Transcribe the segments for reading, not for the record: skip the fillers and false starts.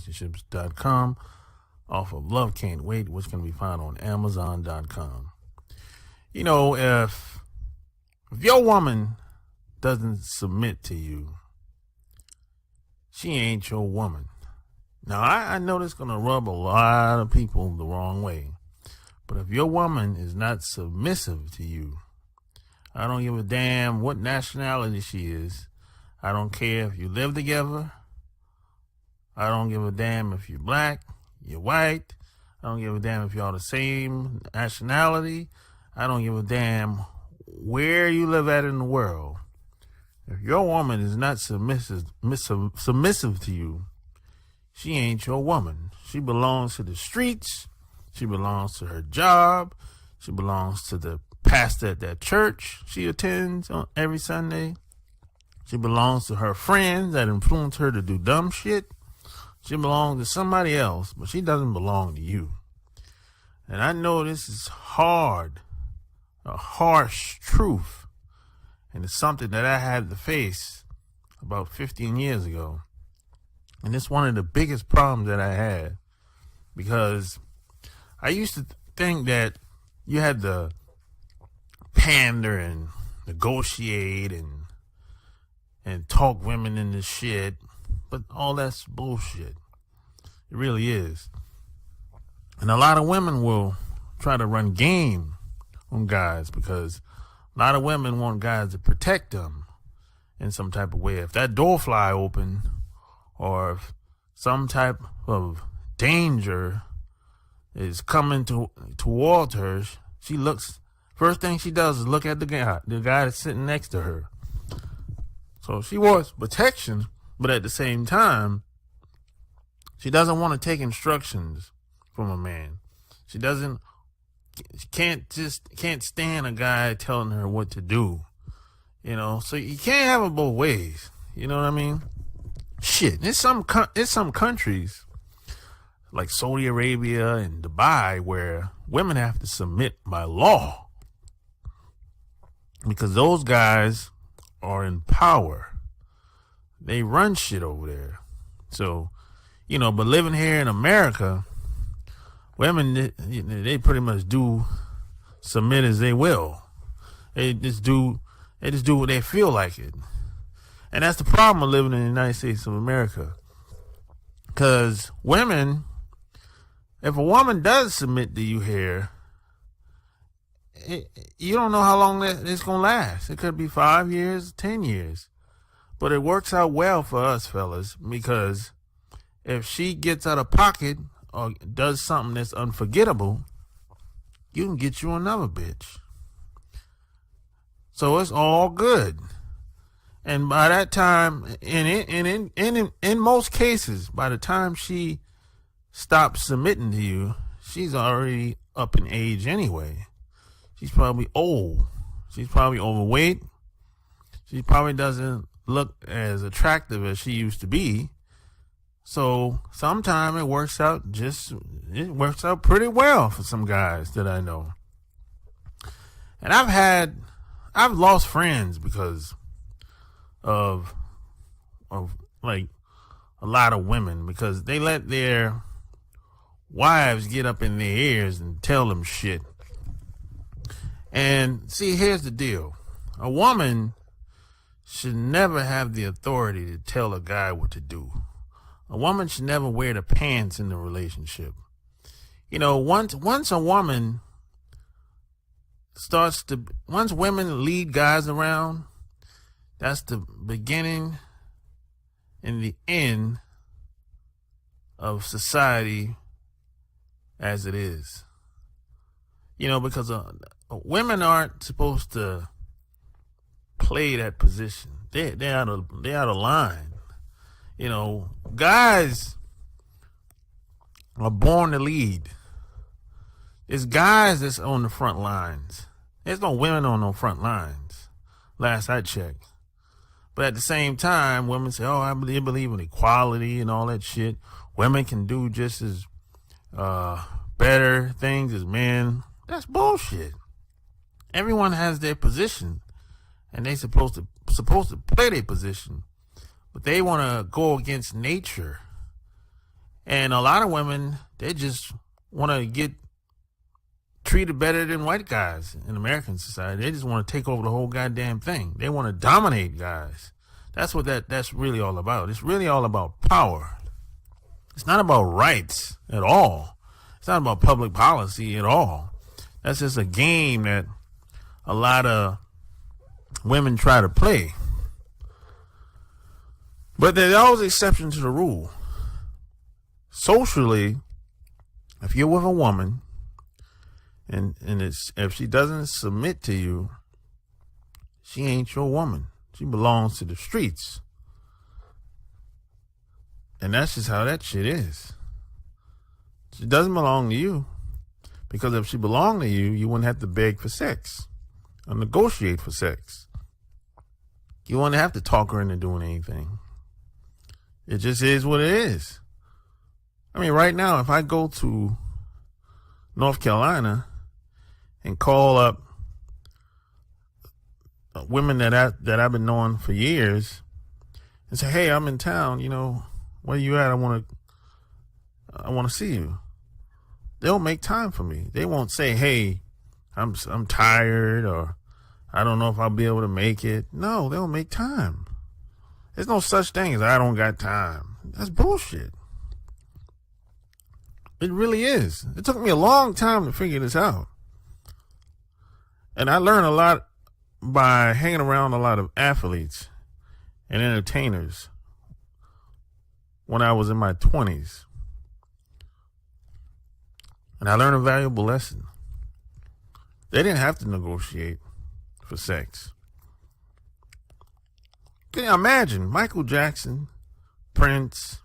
foolproofrelationships.com off of Love Can't Wait, which can be found on amazon.com. You know, if your woman doesn't submit to you, she ain't your woman. Now, I know this is going to rub a lot of people the wrong way. But if your woman is not submissive to you, I don't give a damn what nationality she is. I don't care if you live together. I don't give a damn if you're black, you're white. I don't give a damn if y'all the same nationality. I don't give a damn where you live at in the world. If your woman is not submissive to you, she ain't your woman. She belongs to the streets. She belongs to her job. She belongs to the pastor at that church she attends on every Sunday. She belongs to her friends that influence her to do dumb shit. She belongs to somebody else, but she doesn't belong to you. And I know this is hard, a harsh truth. And it's something that I had to face about 15 years ago. And it's one of the biggest problems that I had, because I used to think that you had to pander and negotiate and talk women into shit, but all that's bullshit. It really is. And a lot of women will try to run game on guys because a lot of women want guys to protect them in some type of way. If that door fly open, or if some type of danger is coming towards her, she looks, first thing she does is look at the guy that's sitting next to her. So she wants protection, but at the same time, she doesn't want to take instructions from a man. She can't stand a guy telling her what to do. You know, so you can't have it both ways. You know what I mean? Shit, there's some countries like Saudi Arabia and Dubai where women have to submit by law because those guys are in power. They run shit over there. So, you know, but living here in America, women, they pretty much do submit as they will. They just do what they feel like it. And that's the problem of living in the United States of America. Because women, if a woman does submit to you here, you don't know how long it's going to last. It could be 5 years, 10 years. But it works out well for us fellas, because if she gets out of pocket or does something that's unforgettable, you can get you another bitch. So it's all good. And by that time, in most cases, by the time she stops submitting to you, she's already up in age anyway. She's probably old. She's probably overweight. She probably doesn't look as attractive as she used to be. So sometimes it works out pretty well for some guys that I know. And I've lost friends because of like a lot of women, because they let their wives get up in their ears and tell them shit. And see, here's the deal. A woman should never have the authority to tell a guy what to do. A woman should never wear the pants in the relationship. You know, once a woman once women lead guys around, that's the beginning and the end of society as it is. You know, because women aren't supposed to play that position. They're out of line. You know, guys are born to lead. It's guys that's on the front lines. There's no women on no front lines, last I checked. But at the same time, women say, oh, I believe in equality and all that shit. Women can do just as better things as men. That's bullshit. Everyone has their position, and they supposed to play their position. But they want to go against nature And a lot of women, they just want to get treated better than white guys in American society. They just want to take over the whole goddamn thing. They want to dominate guys. That's what that's really all about. It's really all about power. It's not about rights at all. It's not about public policy at all. That's just a game that a lot of women try to play. But there's always exceptions to the rule. Socially, if you're with a woman and if she doesn't submit to you, she ain't your woman. She belongs to the streets. And that's just how that shit is. She doesn't belong to you. Because if she belonged to you, you wouldn't have to beg for sex or negotiate for sex. You wouldn't have to talk her into doing anything. It just is what it is. I mean, right now, if I go to North Carolina and call up women that I've been knowing for years and say, "Hey, I'm in town, where you at? I want to see you." They'll make time for me. They won't say, "Hey, I'm tired," or "I don't know if I'll be able to make it." No, they'll make time. There's no such thing as "I don't got time." That's bullshit. It really is. It took me a long time to figure this out. And I learned a lot by hanging around a lot of athletes and entertainers when I was in my 20s. And I learned a valuable lesson. They didn't have to negotiate for sex. Can you imagine Michael Jackson, Prince,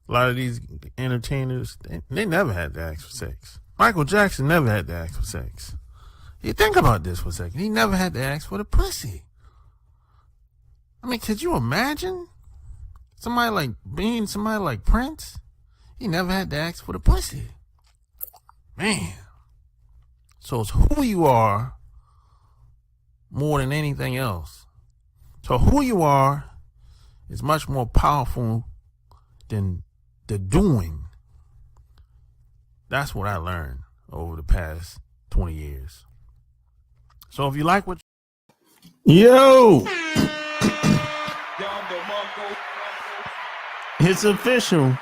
a lot of these entertainers, they never had to ask for sex. Michael Jackson never had to ask for sex. You think about this for a second. He never had to ask for the pussy. I mean, could you imagine somebody like Prince? He never had to ask for the pussy. Man. So it's who you are more than anything else. So who you are is much more powerful than the doing. That's what I learned over the past 20 years. So if you like what Yo! It's official.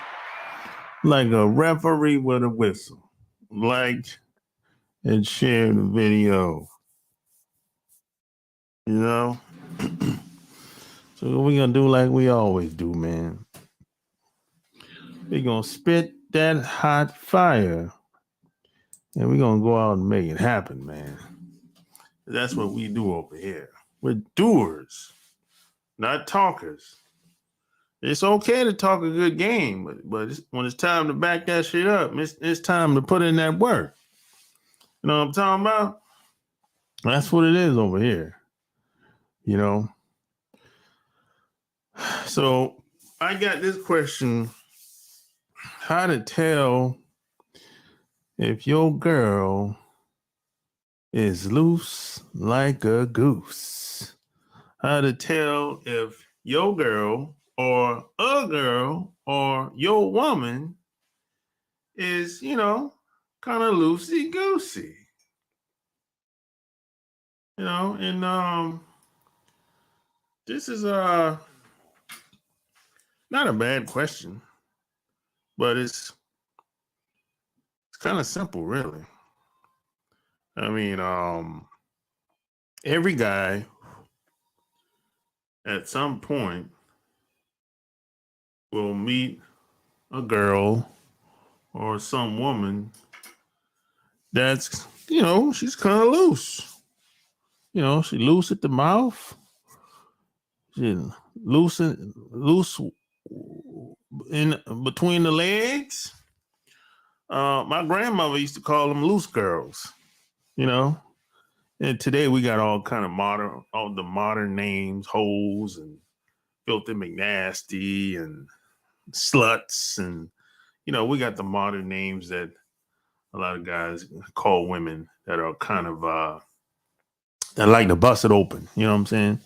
Like a referee with a whistle. Like and share the video. So we're going to do like we always do, man. We're going to spit that hot fire. And we're going to go out and make it happen, man. That's what we do over here. We're doers, not talkers. It's okay to talk a good game, but when it's time to back that shit up, it's time to put in that work. You know what I'm talking about? That's what it is over here. So I got this question: how to tell if your girl is loose like a goose. How to tell if your girl or a girl or your woman is, kind of loosey-goosey. And this is not a bad question, but it's kind of simple, really. I mean, every guy at some point will meet a girl or some woman that's, she's kind of loose. She loose at the mouth. She loose in between the legs. My grandmother used to call them loose girls. And today we got all the modern names, Hoez and Filthy McNasty and sluts. And, we got the modern names that a lot of guys call women that are kind of, that like to bust it open. You know what I'm saying?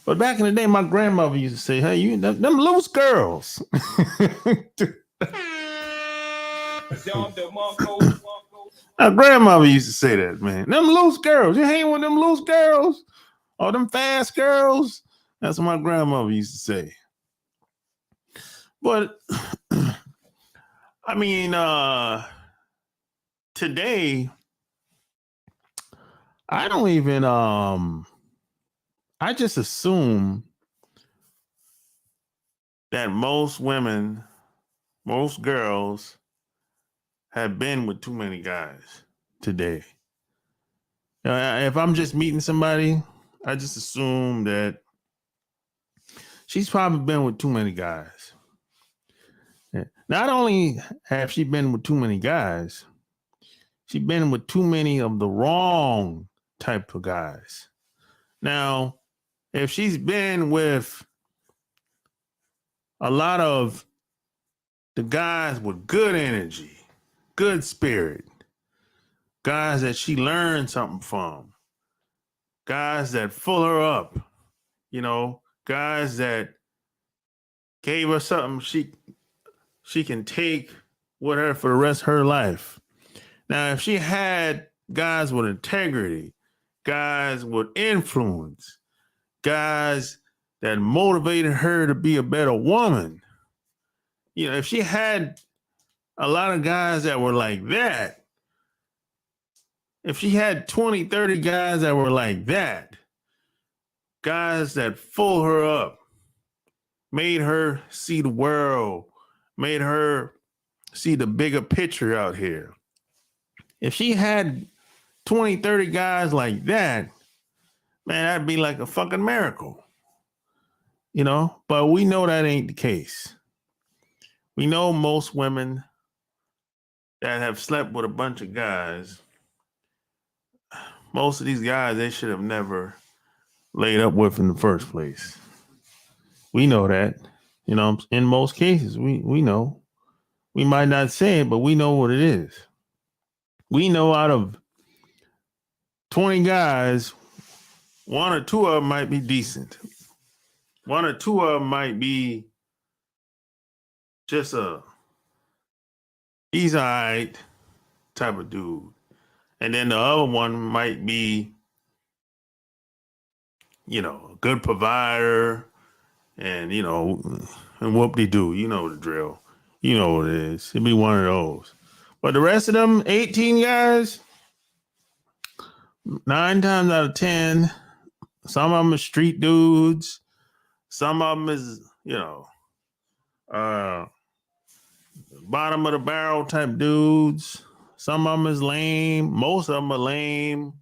But back in the day, my grandmother used to say, "Hey, them loose girls." Our grandmother used to say that, man. Them loose girls. You hang with them loose girls or them fast girls. That's what my grandmother used to say. But I mean, today I don't even I just assume that most women, most girls have been with too many guys today. If I'm just meeting somebody, I just assume that she's probably been with too many guys. Not only have she been with too many guys, she's been with too many of the wrong type of guys. Now, if she's been with a lot of the guys with good energy, good spirit, guys that she learned something from, guys that fill her up, guys that gave her something she can take with her for the rest of her life. Now, if she had guys with integrity, guys with influence, guys that motivated her to be a better woman, if she had a lot of guys that were like that, if she had 20, 30 guys that were like that, guys that fill her up, made her see the world, made her see the bigger picture out here. If she had 20, 30 guys like that, man, that'd be like a fucking miracle. But we know that ain't the case. We know most women that have slept with a bunch of guys, most of these guys they should have never laid up with in the first place. We know that. In most cases, we know. We might not say it, but we know what it is. We know out of 20 guys, one or two of them might be decent. One or two of them might be just he's all right type of dude. And then the other one might be, a good provider and, and whoop-de-doo. You know the drill. You know what it is. It'd be one of those. But the rest of them 18 guys, 9 times out of 10, some of them are street dudes. Some of them is, bottom of the barrel type dudes. Some of them is lame. Most of them are lame.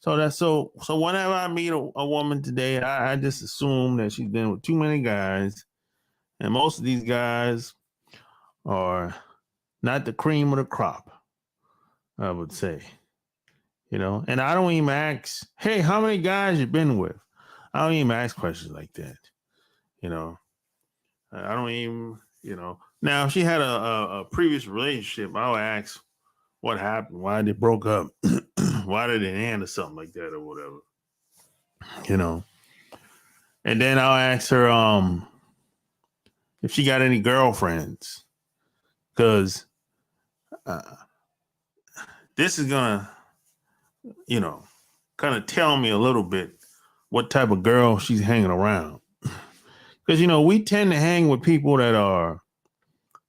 So whenever I meet a woman today, I just assume that she's been with too many guys. And most of these guys are not the cream of the crop, I would say. And I don't even ask, hey, how many guys you been with? I don't even ask questions like that. I don't even, Now, if she had a previous relationship, I would ask what happened, why they broke up, why did it end or something like that or whatever. And then I'll ask her if she got any girlfriends, because this is gonna, kind of tell me a little bit what type of girl she's hanging around. Because, we tend to hang with people that are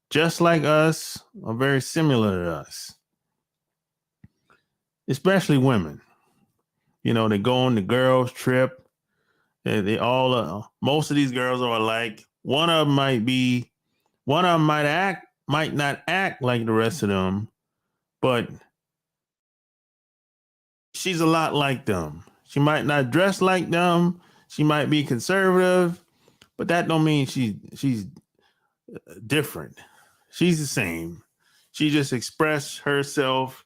just like us or very similar to us, especially women. They go on the girls' trip. They all, most of these girls are alike. One of them might not act like the rest of them, but she's a lot like them. She might not dress like them. She might be conservative, but that don't mean she's different. She's the same. She just expressed herself.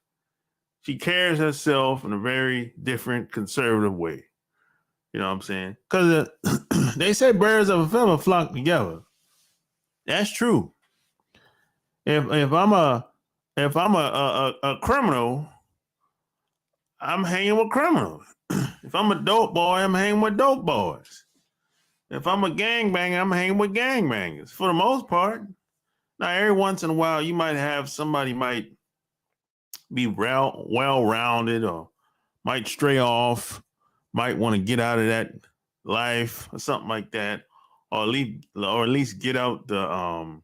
She carries herself in a very different conservative way. You know what I'm saying? Because they say birds of a feather flock together. That's true. If I'm a criminal, I'm hanging with criminals. If I'm a dope boy, I'm hanging with dope boys. If I'm a gangbanger, I'm hanging with gangbangers for the most part. Now, every once in a while, you might have somebody might be well-rounded or might stray off, might want to get out of that life or something like that, or at least get out the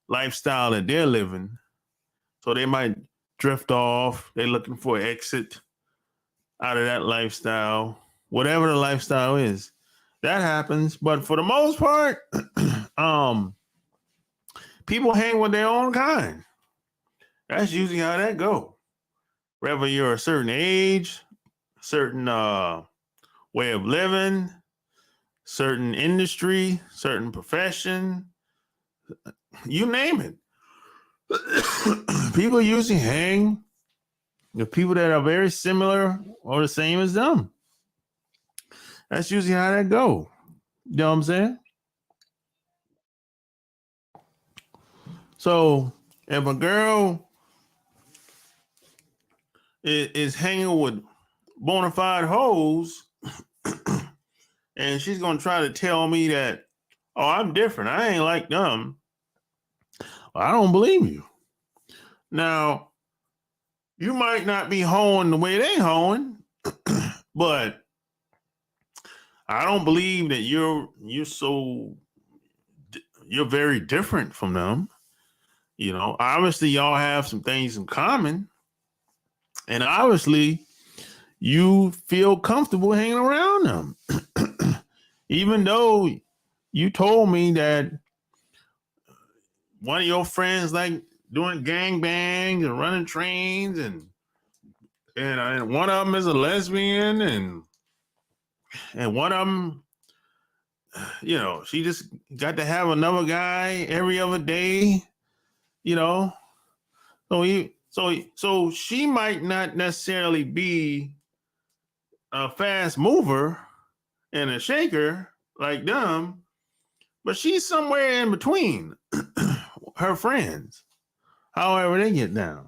lifestyle that they're living. So they might drift off. They're looking for an exit out of that lifestyle, whatever the lifestyle is. That happens, but for the most part, um, people hang with their own kind. That's usually how that go. Whether you're a certain age, certain way of living, certain industry, certain profession, you name it. People usually hang with people that are very similar or the same as them. That's usually how that go. You know what I'm saying? So if a girl is hanging with bona fide hoes, and she's gonna try to tell me that, oh, I'm different, I ain't like them, well, I don't believe you. Now, you might not be hoeing the way they hoeing, but I don't believe that you're very different from them. You know, obviously y'all have some things in common, and obviously you feel comfortable hanging around them. Even though you told me that one of your friends like doing gangbangs and running trains, and one of them is a lesbian, and one of them, you know, she just got to have another guy every other day, you know. So she might not necessarily be a fast mover and a shaker like them, but she's somewhere in between her friends, however they get down.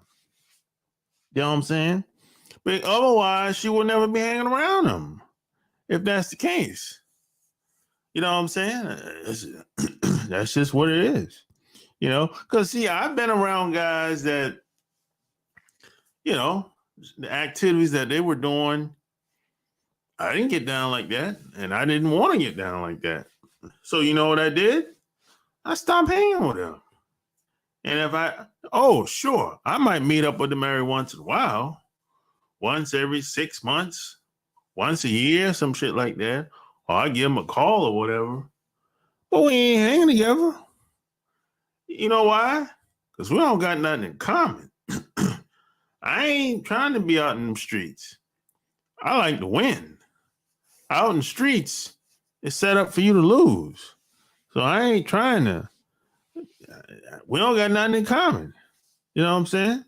You know what I'm saying? But otherwise, she will never be hanging around them if that's the case. You know what I'm saying? That's just what it is. You know, because see, I've been around guys that, you know, the activities that they were doing, I didn't get down like that, and I didn't want to get down like that. So you know what I did? I stopped hanging with them. And sure, I might meet up with them every once in a while, once every 6 months, once a year, some shit like that. Or I give them a call or whatever. But we ain't hanging together. You know why? Because we don't got nothing in common. I ain't trying to be out in the streets. I like to win. Out in the streets, it's set up for you to lose. So I ain't trying to. We don't got nothing in common. You know what I'm saying?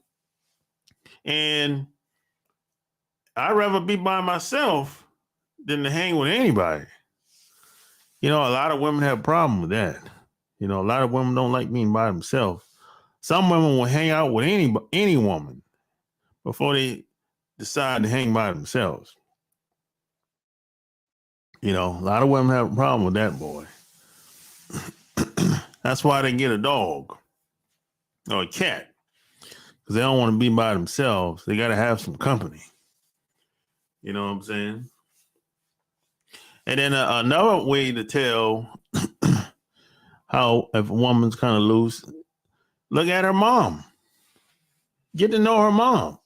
And I'd rather be by myself than to hang with anybody. You know, a lot of women have a problem with that. You know, a lot of women don't like being by themselves. Some women will hang out with any woman before they decide to hang by themselves. You know, a lot of women have a problem with that, boy. That's why they get a dog or a cat, because they don't want to be by themselves. They got to have some company. You know what I'm saying? And then another way to tell how if a woman's kind of loose, look at her mom. Get to know her mom.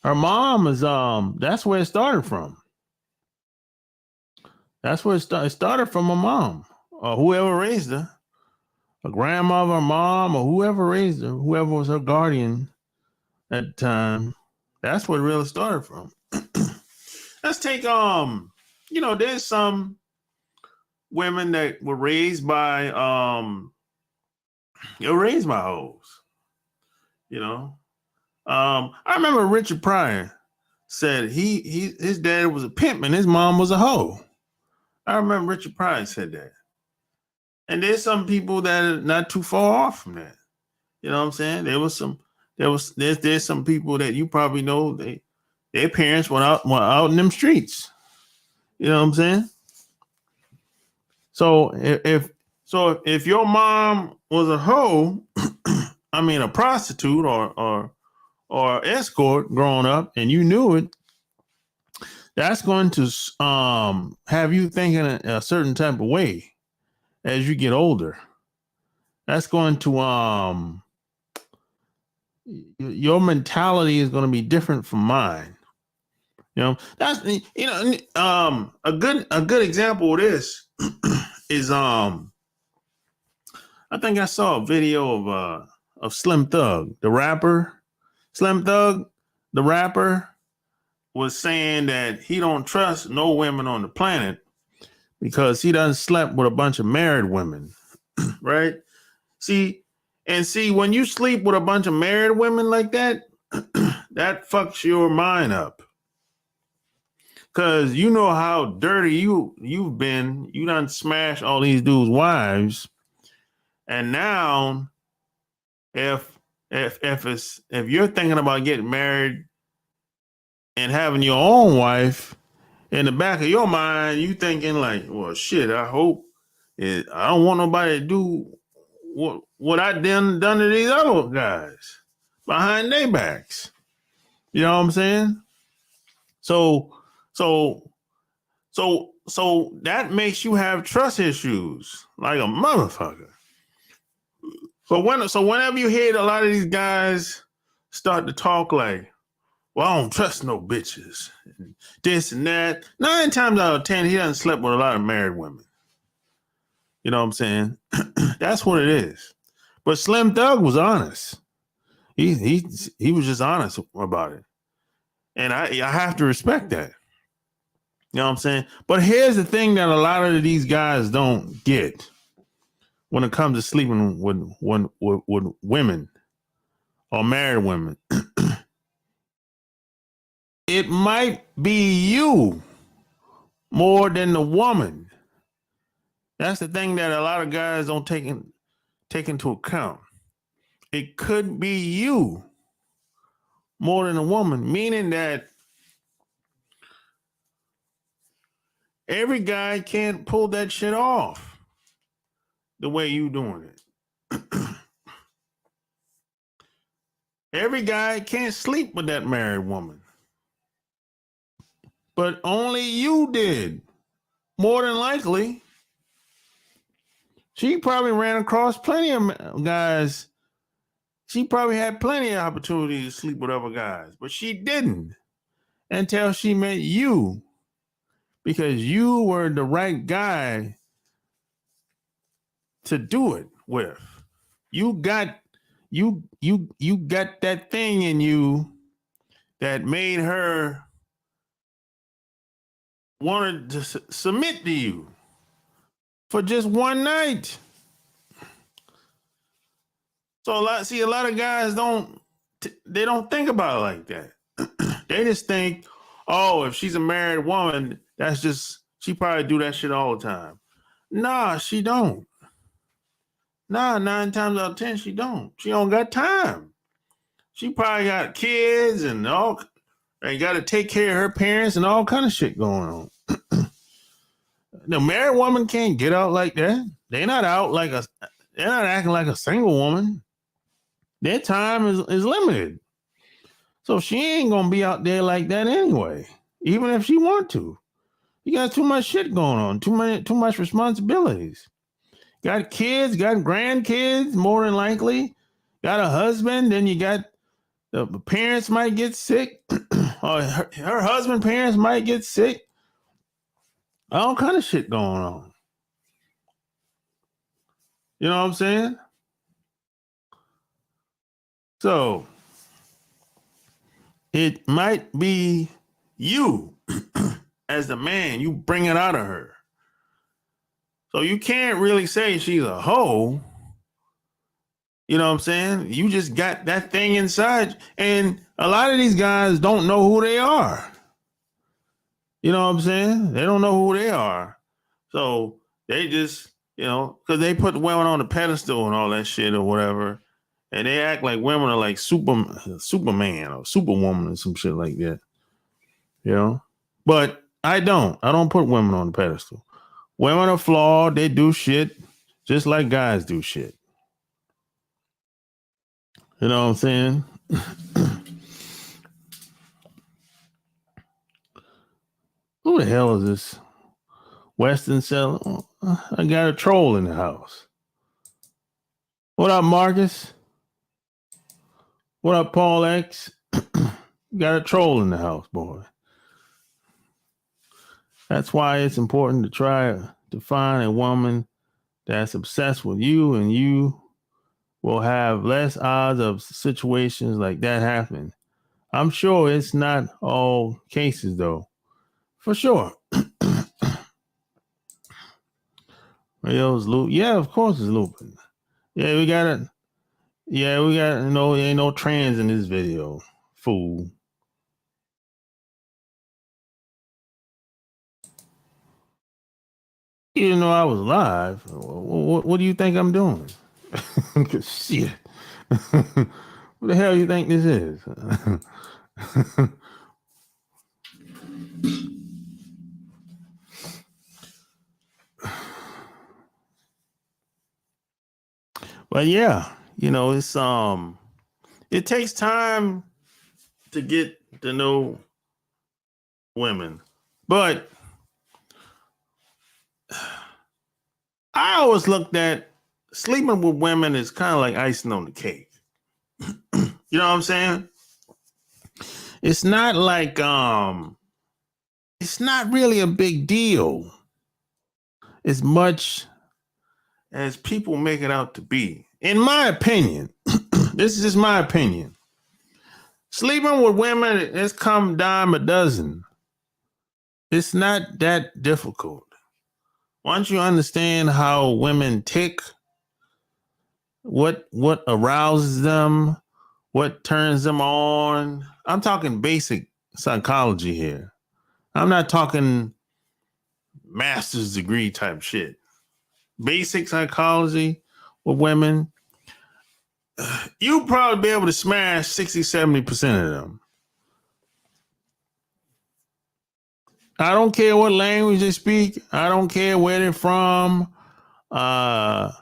Her mom is that's where it started from. That's where it started from her mom, or whoever raised her, a grandmother, or mom, or whoever raised her, whoever was her guardian at the time. That's where it really started from. Let's take you know, there's some women that were raised by hoes. You know, I remember Richard Pryor said his dad was a pimp and his mom was a hoe. I remember Richard Pryor said that. And there's some people that are not too far off from that. You know what I'm saying? There's some people that you probably know, their parents went out in them streets. You know what I'm saying? So if your mom was a hoe, I mean a prostitute or escort growing up, and you knew it, that's going to have you thinking a certain type of way as you get older. That's going to your mentality is going to be different from mine. That's a good example of this is I think I saw a video of Slim Thug, the rapper. Slim Thug, the rapper, was saying that he don't trust no women on the planet because he done slept with a bunch of married women, right? See, when you sleep with a bunch of married women like that, that fucks your mind up. Cause you know how dirty you've been. You done smashed all these dudes' wives. And now if you're thinking about getting married and having your own wife, in the back of your mind, you thinking like, well, shit, I hope I don't want nobody to do what I done to these other guys behind their backs. You know what I'm saying? So that makes you have trust issues like a motherfucker. So whenever you hear a lot of these guys start to talk like, well, I don't trust no bitches, and this and that, 9 times out of 10, he doesn't sleep with a lot of married women. You know what I'm saying? That's what it is. But Slim Thug was honest. He was just honest about it. And I have to respect that. You know what I'm saying? But here's the thing that a lot of these guys don't get when it comes to sleeping with women or married women. It might be you more than the woman. That's the thing that a lot of guys don't take into account. It could be you more than a woman, meaning that every guy can't pull that shit off the way you doing it. Every guy can't sleep with that married woman. But only you did. More than likely. She probably ran across plenty of guys. She probably had plenty of opportunities to sleep with other guys, but she didn't until she met you, because you were the right guy to do it with. You got that thing in you that made her wanted to submit to you for just one night. So a lot of guys don't think about it like that. They just think, oh, if she's a married woman, she probably do that shit all the time. Nah, she don't. Nah, 9 times out of 10, she don't. She don't got time. She probably got kids and got to take care of her parents and all kind of shit going on. The married woman can't get out like that. They're not acting like a single woman. Their time is limited. So she ain't gonna be out there like that anyway, even if she want to. You got too much shit going on, too much responsibilities. Got kids, got grandkids, more than likely. Got a husband, then you got the parents might get sick, or her husband parents might get sick. All kind of shit going on. You know what I'm saying? So it might be you as the man, you bring it out of her. So you can't really say she's a hoe. You know what I'm saying? You just got that thing inside. And a lot of these guys don't know who they are. You know what I'm saying? They don't know who they are. So they just, because they put women on the pedestal and all that shit or whatever. And they act like women are like Superman or Superwoman or some shit like that. But I don't put women on the pedestal. Women are flawed. They do shit just like guys do shit. You know what I'm saying? Who the hell is this Western seller? Oh, I got a troll in the house. What up, Marcus? What up, Paul X? Got a troll in the house, boy. That's why it's important to try to find a woman that's obsessed with you, and you will have less odds of situations like that happening. I'm sure it's not all cases, though. For sure. Radio's loop. Yeah, of course it's looping. Yeah, we got it. Yeah, we got ain't no trans in this video. Fool. You didn't know I was live. What do you think I'm doing? Shit. What the hell you think this is? But yeah, it's it takes time to get to know women. But I always looked at sleeping with women is kind of like icing on the cake. You know what I'm saying? It's not like it's not really a big deal as much as people make it out to be. In my opinion, this is just my opinion. Sleeping with women, it's come dime a dozen. It's not that difficult. Once you understand how women tick, what arouses them, what turns them on. I'm talking basic psychology here. I'm not talking master's degree type shit. Basic psychology with women, you'll probably be able to smash 60, 70% of them. I don't care what language they speak. I don't care where they're from. And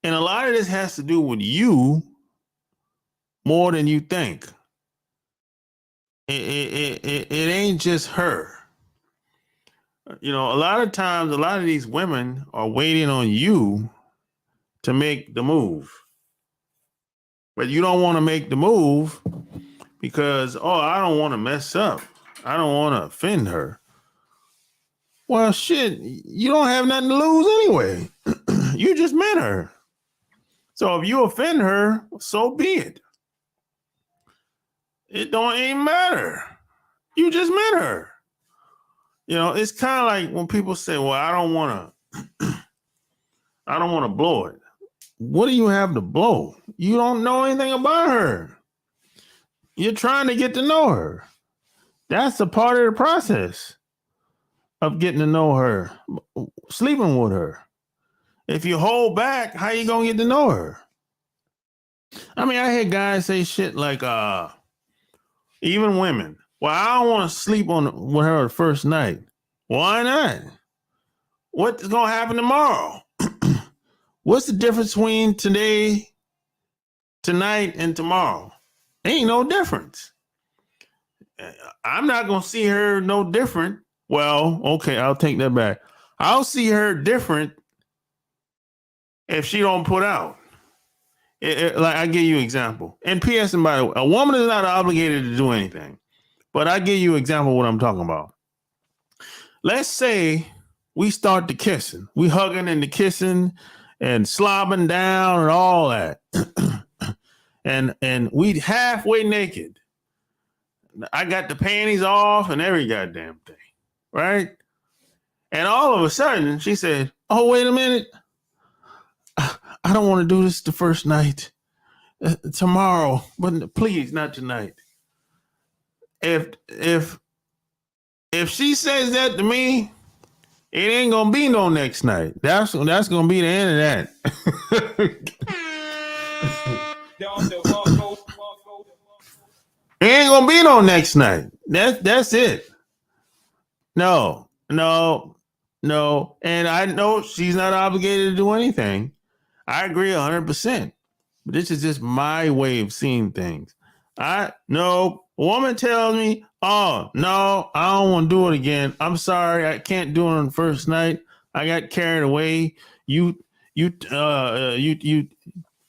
a lot of this has to do with you more than you think. It ain't just her. A lot of times, a lot of these women are waiting on you to make the move. But you don't want to make the move because, I don't want to mess up. I don't want to offend her. Well, shit, you don't have nothing to lose anyway. You just met her. So if you offend her, so be it. It don't even matter. You just met her. It's kind of like when people say, well, I don't want to blow it. What do you have to blow? You don't know anything about her. You're trying to get to know her. That's a part of the process of getting to know her, sleeping with her. If you hold back, how you gonna get to know her? I mean, I hear guys say shit like, even women, well, I don't want to sleep with her the first night. Why not? What's gonna happen tomorrow? What's the difference between today, tonight, and tomorrow? Ain't no difference. I'm not gonna see her no different. Well, okay, I'll take that back. I'll see her different if she don't put out. Like I give you an example. And P.S. and by the way, a woman is not obligated to do anything. But I give you an example of what I'm talking about. Let's say we start the kissing. We hugging and the kissing and slobbing down and all that. and we halfway naked. I got the panties off and every goddamn thing. Right? And all of a sudden she said, oh, wait a minute. I don't want to do this the first night. Tomorrow, but please, not tonight. If she says that to me, it ain't gonna be no next night. That's gonna be the end of that. It ain't gonna be no next night. That's it. No. No, and I know she's not obligated to do anything. I agree 100%. But this is just my way of seeing things. I no a woman tells me, "Oh no, I don't want to do it again. I'm sorry, I can't do it on the first night. I got carried away. You, you, you,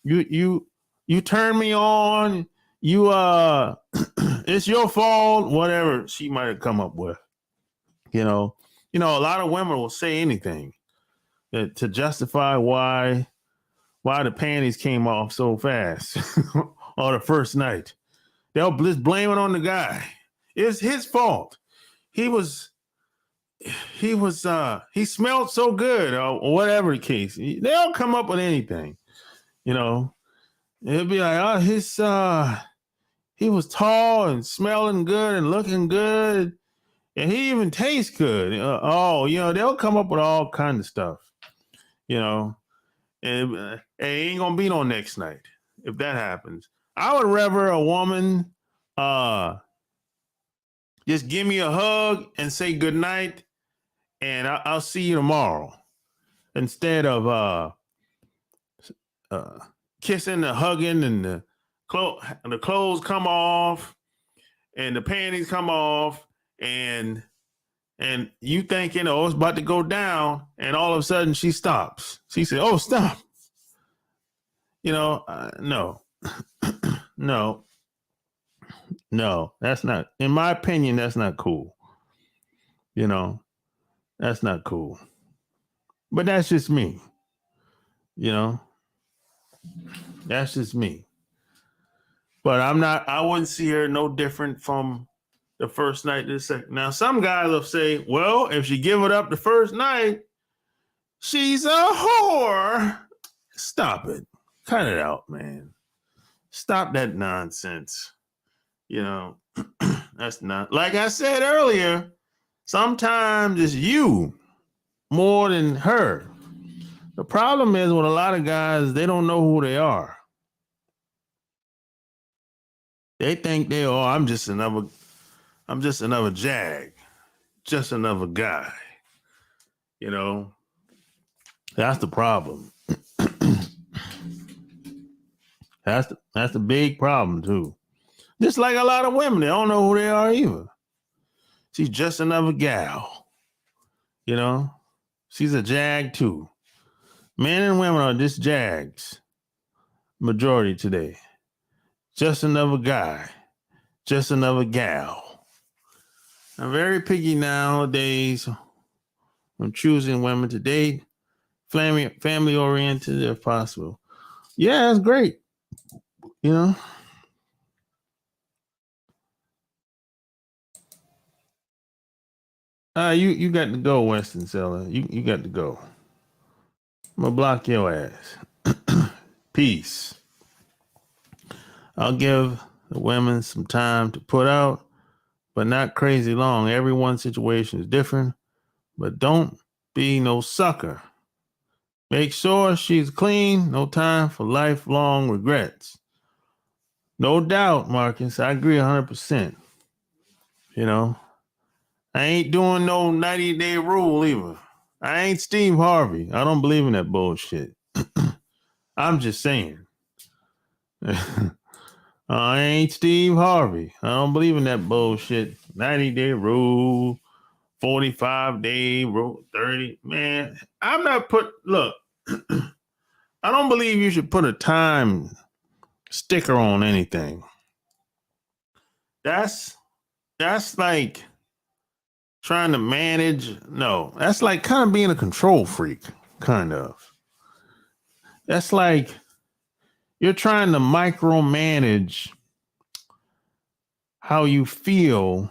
you, you turned me on. You, it's your fault. Whatever she might have come up with, you know, a lot of women will say anything to justify why the panties came off so fast on the first night. They'll just blame it on the guy. It's his fault. He was he smelled so good or whatever the case. They'll come up with anything, you know. It'll be like, oh, he was tall and smelling good and looking good, and he even tastes good. They'll come up with all kinds of stuff, you know. And it ain't gonna be no next night if that happens. I would rather a woman just give me a hug and say good night, and I'll see you tomorrow, instead of uh, kissing and hugging, and the clothes come off and the panties come off, and you thinking, oh, it's about to go down, and all of a sudden she stops. She said, "Oh, stop." No, no, no. That's not, in my opinion, that's not cool. You know, that's not cool. But that's just me. You know, that's just me. But I wouldn't see her no different from the first night to the second. Now, some guys will say, well, if she give it up the first night, she's a whore. Stop it. Cut it out, man. Stop that nonsense. You know, that's not, like I said earlier, sometimes it's you more than her. The problem is with a lot of guys, they don't know who they are. They think I'm just another jag, just another guy. You know, that's the problem. That's the big problem too. Just like a lot of women, they don't know who they are either. She's just another gal. You know, she's a jag too. Men and women are just jags. Majority today. Just another guy. Just another gal. I'm very picky nowadays when choosing women to date. Family oriented if possible. Yeah, that's great. You know. You got to go, Weston Seller. You got to go. I'm gonna block your ass. Peace. I'll give the women some time to put out, but not crazy long. Everyone's situation is different, but don't be no sucker. Make sure she's clean. No time for lifelong regrets. No doubt, Marcus. I agree 100%. You know, I ain't doing no 90-day rule either. I ain't Steve Harvey. I don't believe in that bullshit. I'm just saying. I ain't Steve Harvey. I don't believe in that bullshit. 90-day rule, 45-day rule, 30. Man, I'm not look, I don't believe you should put a time sticker on anything. That's like trying to manage. No, that's like kind of being a control freak, kind of. That's like you're trying to micromanage how you feel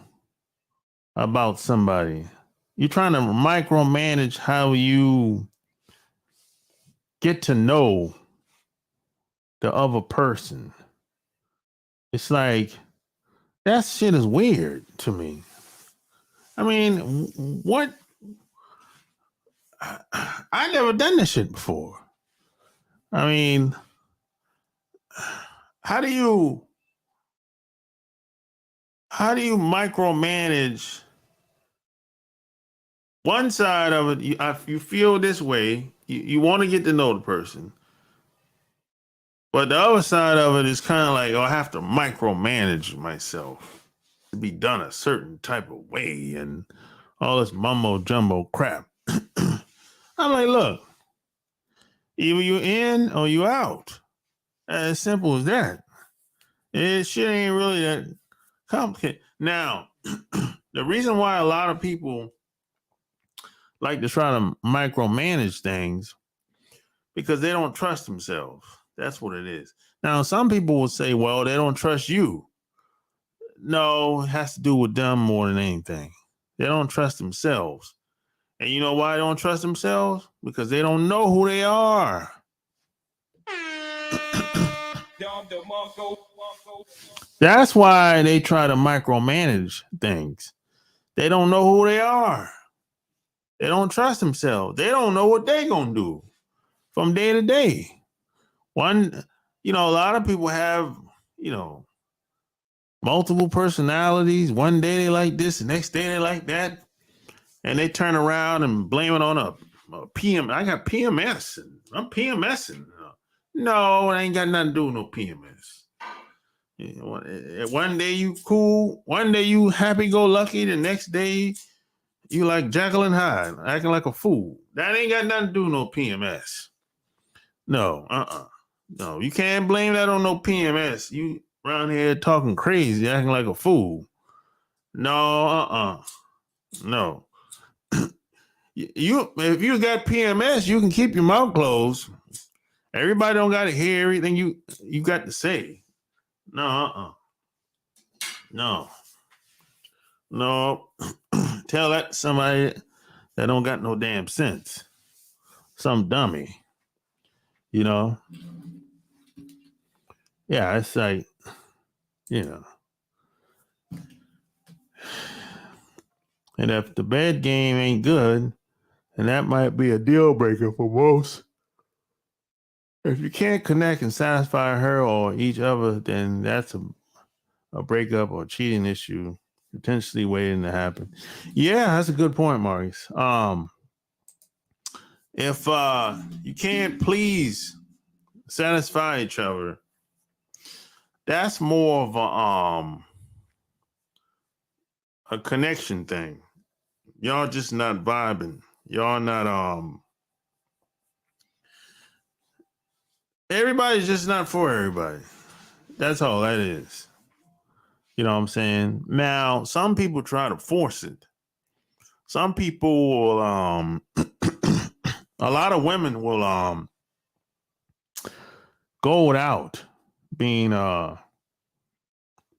about somebody. You're trying to micromanage how you get to know the other person. It's like that shit is weird to me. I mean, what? I never done this shit before. I mean, how do you micromanage One side of it, you feel this way, you want to get to know the person. But the other side of it is kind of like, oh, I have to micromanage myself to be done a certain type of way and all this mumbo jumbo crap. I'm like, look, either you in or you out. As simple as that. It shit ain't really that complicated. Now, the reason why a lot of people like to try to micromanage things because they don't trust themselves. That's what it is. Now, some people will say, well, they don't trust you. No, it has to do with them more than anything. They don't trust themselves. And you know why they don't trust themselves? Because they don't know who they are. That's why they try to micromanage things. They don't know who they are. They don't trust themselves. They don't know what they're going to do from day to day. One, a lot of people have, multiple personalities. One day they like this, the next day they like that. And they turn around and blame it on a PM. I got PMS. I'm PMSing. No, it ain't got nothing to do with no PMS. One day you cool. One day you happy-go-lucky. The next day you like Jekyll and Hyde, acting like a fool. That ain't got nothing to do with no PMS. No, No, you can't blame that on no PMS. You around here talking crazy, acting like a fool. No, No. If you got PMS, you can keep your mouth closed. Everybody don't got to hear everything you got to say. No, No. No. Tell that to somebody that don't got no damn sense. Some dummy. Yeah, it's like, And if the bed game ain't good, then that might be a deal breaker for most. If you can't connect and satisfy her or each other, then that's a breakup or cheating issue potentially waiting to happen. Yeah, that's a good point, Maurice. If you can't please satisfy each other, that's more of a connection thing. Y'all just not vibing. Y'all not everybody's just not for everybody. That's all that is. You know what I'm saying? Now, some people try to force it. Some people will a lot of women will go without being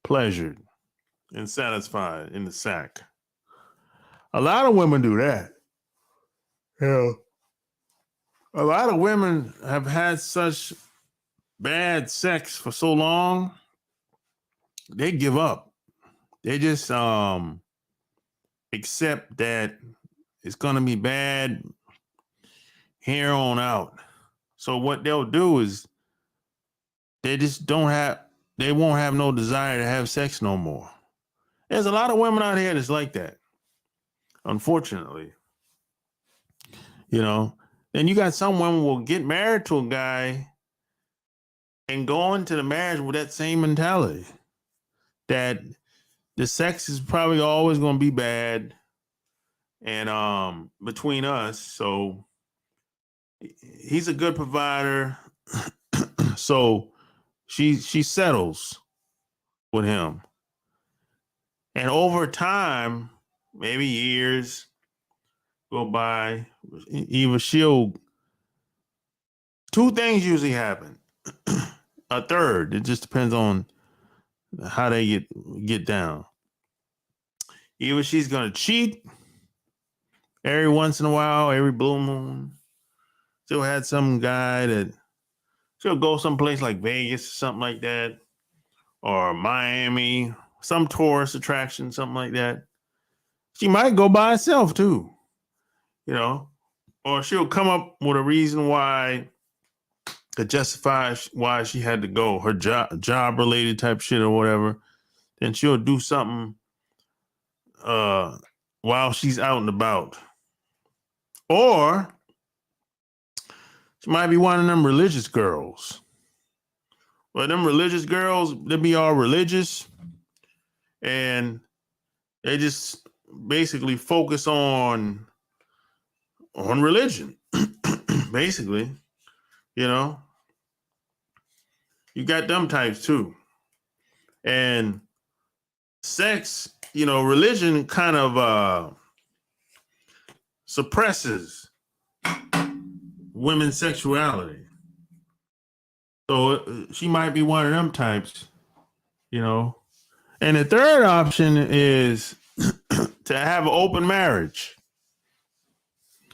pleasured and satisfied in the sack. A lot of women do that. Yeah. A lot of women have had such bad sex for so long, they give up. They just accept that it's gonna be bad here on out. So what they'll do is they just they won't have no desire to have sex no more. There's a lot of women out here that's like that. Unfortunately. Then you got some women will get married to a guy and go into the marriage with that same mentality that the sex is probably always going to be bad and between us. So he's a good provider. So she settles with him. And over time, maybe years go by, either two things usually happen. A third, it just depends on how they get down. Either she's gonna cheat every once in a while, every blue moon. She'll had some guy that she'll go someplace like Vegas or something like that, or Miami, some tourist attraction, something like that. She might go by herself too, or she'll come up with a reason why to justify why she had to go, her job related type shit or whatever. Then she'll do something while she's out and about. Or she might be one of them religious girls. Well, them religious girls, they be all religious and they just basically focus on religion. Basically, you know, you got them types too. And sex, religion kind of suppresses women's sexuality. So she might be one of them types, And the third option is to have an open marriage.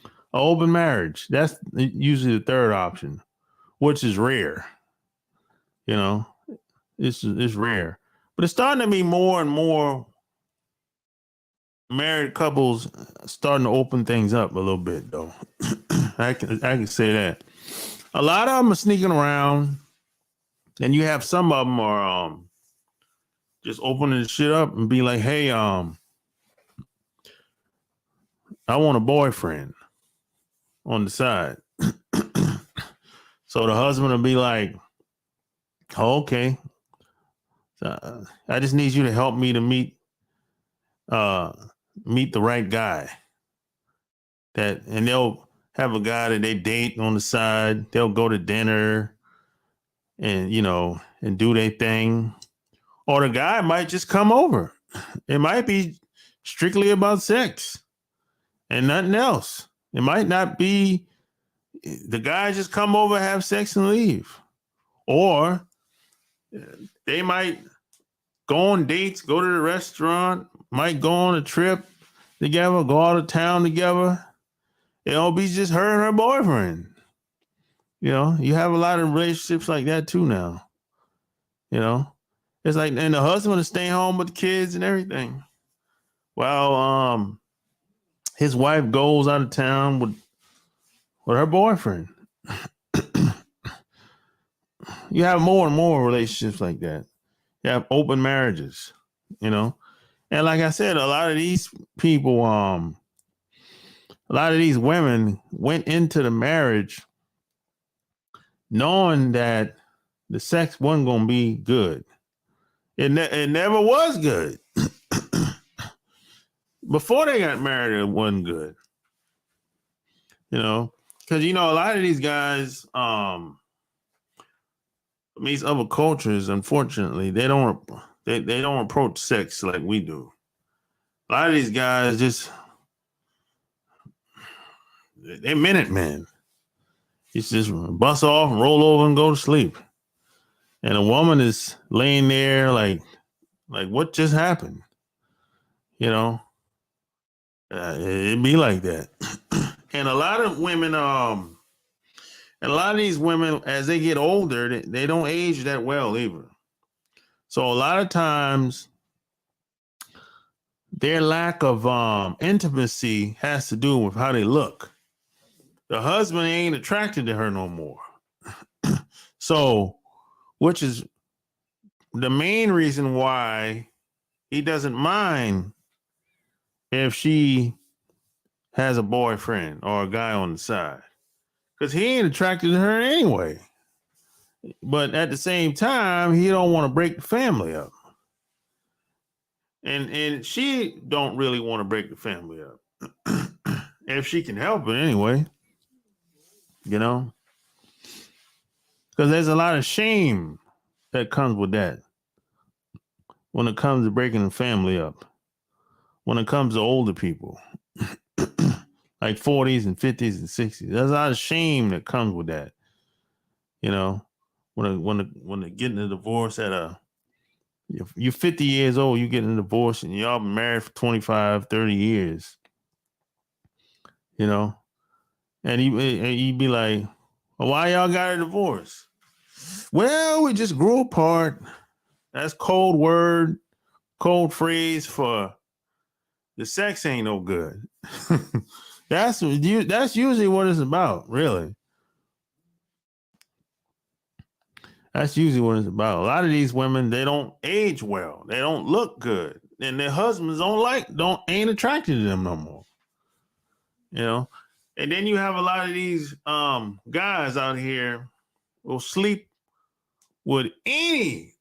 An open marriage. That's usually the third option, which is rare. It's rare. But it's starting to be more and more married couples starting to open things up a little bit, though. I can say that. A lot of them are sneaking around, and you have some of them are just opening the shit up and be like, "Hey, I want a boyfriend on the side." So the husband will be like, "Oh, okay, I just need you to help me to meet the right guy." And they'll have a guy that they date on the side. They'll go to dinner and and do their thing. Or the guy might just come over. It might be strictly about sex and nothing else. It might not be the guy just come over, have sex, and leave. Or they might go on dates, go to the restaurant, might go on a trip together, go out of town together. It'll be just her and her boyfriend. You have a lot of relationships like that too now. It's like, and the husband is staying home with the kids and everything. Well, his wife goes out of town with her boyfriend. You have more and more relationships like that. You have open marriages, And like I said, a lot of these people, a lot of these women went into the marriage knowing that the sex wasn't going to be good. It never was good. Before they got married, it wasn't good. Because a lot of these guys, these other cultures, unfortunately, they don't approach sex like we do. A lot of these guys they're minute men. It's just bust off, roll over, and go to sleep. And a woman is laying there like what just happened? It'd be like that. And a lot of women, and a lot of these women, as they get older, they don't age that well either. So a lot of times, their lack of intimacy has to do with how they look. The husband ain't attracted to her no more. So, which is the main reason why he doesn't mind if she has a boyfriend or a guy on the side. Because he ain't attracted to her anyway. But at the same time, he don't want to break the family up. And she don't really want to break the family up. If she can help it anyway. Because there's a lot of shame that comes with that. When it comes to breaking the family up. When it comes to older people. Like 40s and 50s and 60s. There's a lot of shame that comes with that. When they getting a divorce you're 50 years old, you getting a divorce and y'all been married for 25, 30 years. And you'd be like, well, why y'all got a divorce? Well, we just grew apart. That's code phrase for the sex ain't no good. That's usually what it's about, really. That's usually what it's about. A lot of these women, they don't age well. They don't look good. And their husbands ain't attracted to them no more. And then you have a lot of these guys out here will sleep with any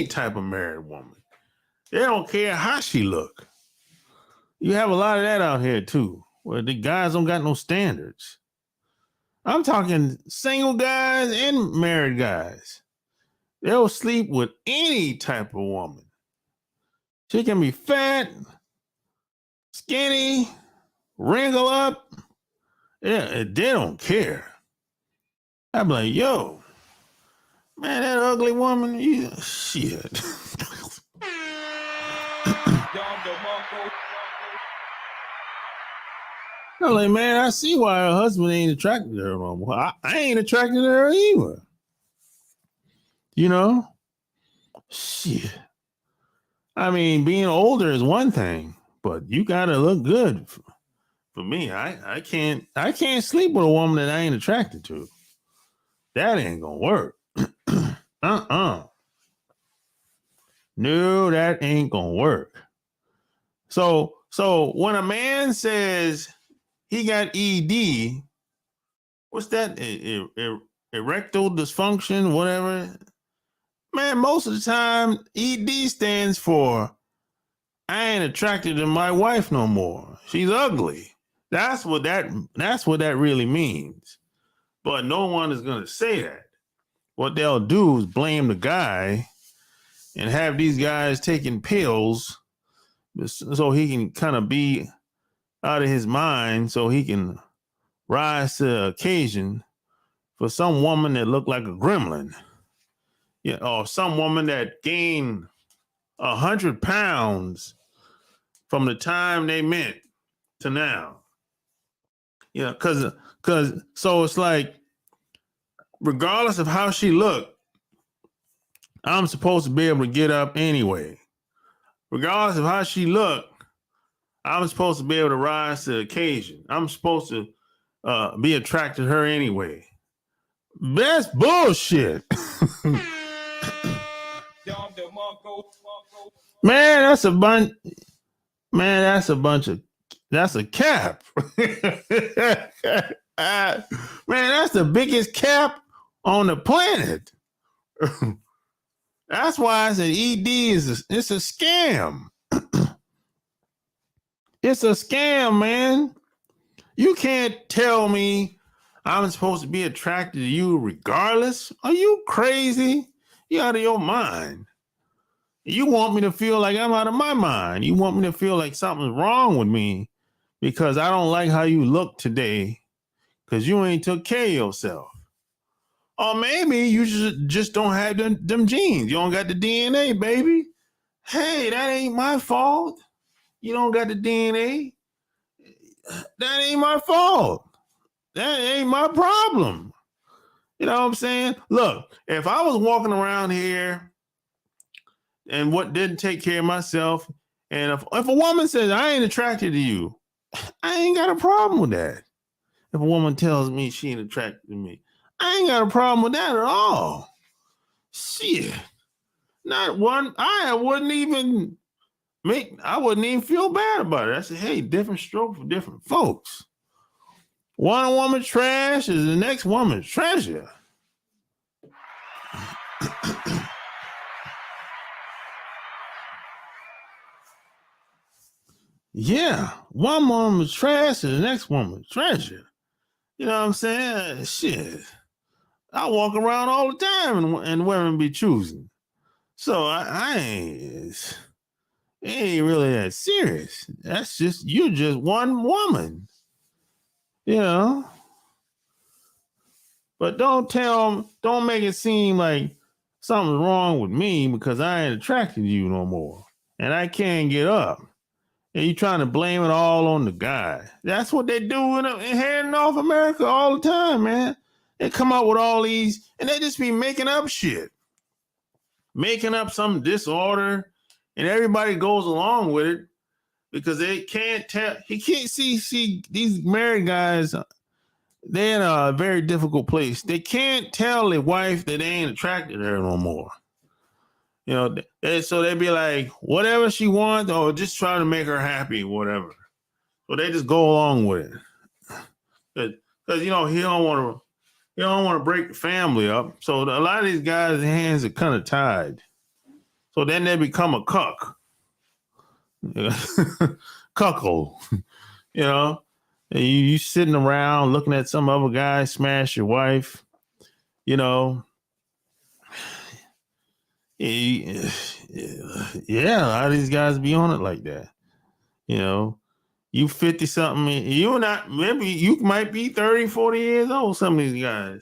type of married woman. They don't care how she look. You have a lot of that out here too, where the guys don't got no standards. I'm talking single guys and married guys. They'll sleep with any type of woman. She can be fat, skinny, wrinkle up. Yeah, they don't care. I'm like, yo, man, that ugly woman, you shit. I'm like, man, I see why her husband ain't attracted to her no more. I ain't attracted to her either. You know? Shit. I mean, being older is one thing, but you gotta look good. For me, I can't sleep with a woman that I ain't attracted to. That ain't gonna work. No, that ain't gonna work. So when a man says he got ED, what's that? Erectile dysfunction, whatever. Man, most of the time, ED stands for I ain't attracted to my wife no more. She's ugly. That's what that really means. But no one is gonna say that. What they'll do is blame the guy and have these guys taking pills so he can kind of be out of his mind, so he can rise to the occasion for some woman that looked like a gremlin. Yeah, or some woman that gained 100 pounds from the time they met to now. Yeah, cause so it's like, regardless of how she looked, I'm supposed to be able to get up anyway. Regardless of how she looked, I'm supposed to be able to rise to the occasion. I'm supposed to be attracted to her anyway. That's bullshit. Man, that's a bunch. Man, that's a cap. Man, that's the biggest cap on the planet. That's why I said ED it's a scam. It's a scam, man. You can't tell me I'm supposed to be attracted to you regardless. Are you crazy? You out of your mind. You want me to feel like I'm out of my mind. You want me to feel like something's wrong with me because I don't like how you look today because you ain't took care of yourself. Or maybe you just don't have them genes. You don't got the DNA, baby. Hey, that ain't my fault. You don't got the DNA. That ain't my fault. That ain't my problem. You know what I'm saying? Look, if I was walking around here and what didn't take care of myself, and if a woman says I ain't attracted to you, I ain't got a problem with that. If a woman tells me she ain't attracted to me, I ain't got a problem with that at all. Shit. Not one. I wouldn't even feel bad about it. I said, hey, different stroke for different folks. One woman's trash is the next woman's treasure. Yeah, one woman's trash is the next woman's treasure. You know what I'm saying? Shit. I walk around all the time and women be choosing. So I ain't, it ain't really that serious. That's just, you're just one woman. You know? But don't make it seem like something's wrong with me because I ain't attracted to you no more. And I can't get up. And you trying to blame it all on the guy. That's what they do in North America all the time, man. They come up with all these, and they just be making up shit. Making up some disorder, and everybody goes along with it because they can't tell. He can't see these married guys, they're in a very difficult place. They can't tell their wife that they ain't attracted to her no more. You know, so they'd be like, whatever she wants, or just try to make her happy, whatever. So they just go along with it. Because he don't want to break the family up. So a lot of these guys' hands are kind of tied. So then they become a cuck. Cuckold. You know? And you sitting around looking at some other guy smash your wife. You know? Yeah, a lot of these guys be on it like that. You know? You 50 something, you're not, maybe you might be 30, 40 years old, some of these guys.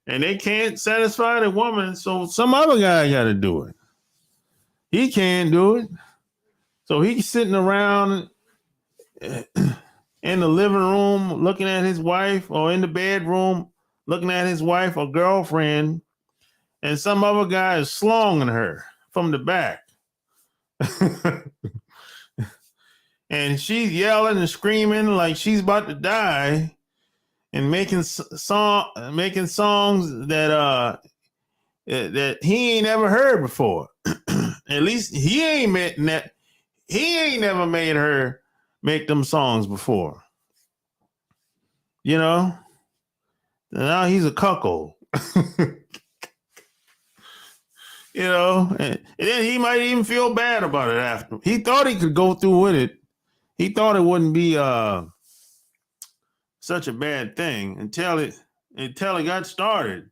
And they can't satisfy the woman, so some other guy got to do it. He can't do it. So he's sitting around in the living room looking at his wife, or in the bedroom looking at his wife or girlfriend, and some other guy is slonging her from the back. And she's yelling and screaming like she's about to die, and making songs that that he ain't ever heard before. At least he ain't never made her make them songs before. You know? Now he's a cuckold. You know? And then he might even feel bad about it after. He thought he could go through with it. He thought it wouldn't be such a bad thing until it got started.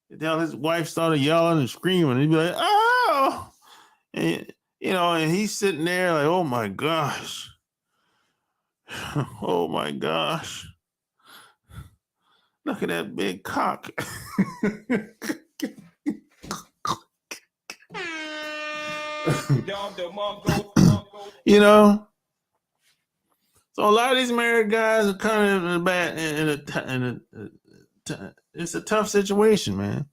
Until his wife started yelling and screaming. He'd be like, oh! And, and he's sitting there like, oh my gosh. Oh my gosh. Look at that big cock. You know? So a lot of these married guys are kind of in a bad, it's a tough situation, man.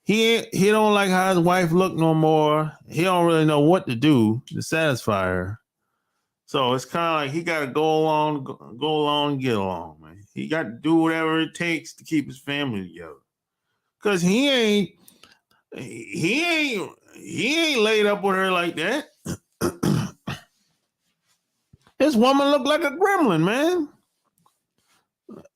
He don't like how his wife look no more. He don't really know what to do to satisfy her. So it's kind of like he got to go along, and get along, man. He got to do whatever it takes to keep his family together. Cause he ain't laid up with her like that. This woman looked like a gremlin, man.